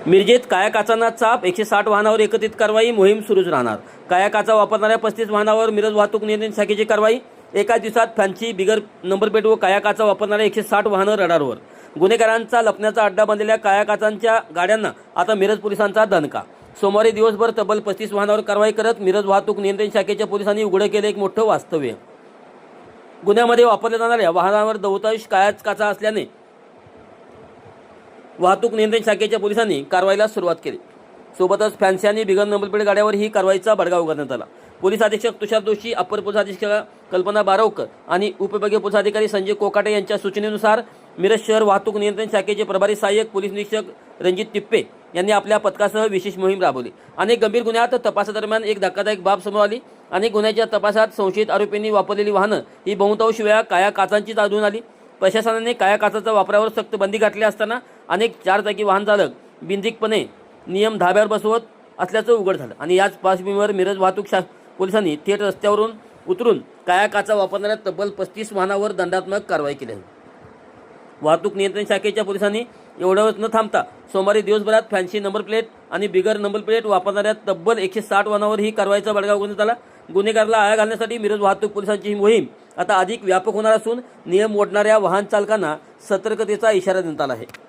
मिरजेत काळ्या काचांना चाप, 160 वाहनावर एकत्रित कारवाई, मोहीम सुरूच राहणार. काळ्या काचा वापरणाऱ्या 35 वाहनावर मिरज वाहतूक नियंत्रण शाखेची कारवाई. एका दिवसात फॅन्सी, बिगर नंबर प्लेट व काळ्या काचा वापरणाऱ्या 160 वाहनं रडारवर. गुन्हेगारांचा लपण्याचा अड्डा बनलेल्या काळ्या काचांच्या गाड्यांना आता मिरज पोलिसांचा दणका. सोमवारी दिवसभर तब्बल 35 वाहनावर कारवाई करत मिरज वाहतूक नियंत्रण शाखेच्या पोलिसांनी उघड केलं एक मोठं वास्तव्य. गुन्ह्यामध्ये वापरल्या जाणाऱ्या वाहनांवर बहुतांश काळ्याच काचा असल्याने वाहतूक नियंत्रण शाखेच्या पोलिसांनी कारवाईला सुरुवात केली. सोबतच फॅन्सी आणि बिगर नंबर प्लेट गाड्यावर ही कारवाईचा बडगा उगारण्यात आला. पोलीस अधीक्षक तुषार जोशी, अप्पर पोलीस अधीक्षक कल्पना बारवकर आणि उपविभागीय पोलीस अधिकारी संजय कोकाटे यांच्या सूचनेनुसार मिरज शहर वाहतूक नियंत्रण शाखेचे प्रभारी सहाय्यक पोलीस निरीक्षक रणजित टिप्पे यांनी आपल्या पथकासह विशेष मोहीम राबवली. अनेक गंभीर गुन्ह्यात तपासादरम्यान एक धक्कादायक बाब समोर आली. अनेक गुन्ह्याच्या तपासात संशयित आरोपींनी वापरलेली वाहनं ही बहुतांश वेळा काळ्या काचांचीच आढळून आली. प्रशासनाने काळ्या काचाच्या वापरावर सक्त बंदी घातली असताना अनेक चारचाकी वाहन चालक बिनदिकपणे नियम धाब्यावर बसवत असल्याचं उघड झालं आणि याच पार्श्वभूमीवर मिरज वाहतूक पोलिसांनी थेट रस्त्यावरून उतरून काळ्या काचा वापरणाऱ्या तब्बल 35 वाहनावर दंडात्मक कारवाई केली आहे. वाहतूक नियंत्रण शाखेच्या पोलिसांनी एवढंच न थांबता सोमवारी दिवसभरात फॅन्सी नंबर प्लेट आणि बिगर नंबर प्लेट वापरणाऱ्या तब्बल 160 वाहनावर ही कारवाईचा बडगा उगारण्यात आला. गुन्हेगाराला आळा घालण्यासाठी मिरज वाहतूक पोलिसांची ही मोहीम आता अधिक व्यापक होणार असून नियम मोडणाऱ्या वाहन चालकांना सतर्कतेचा इशारा देण्यात आला आहे.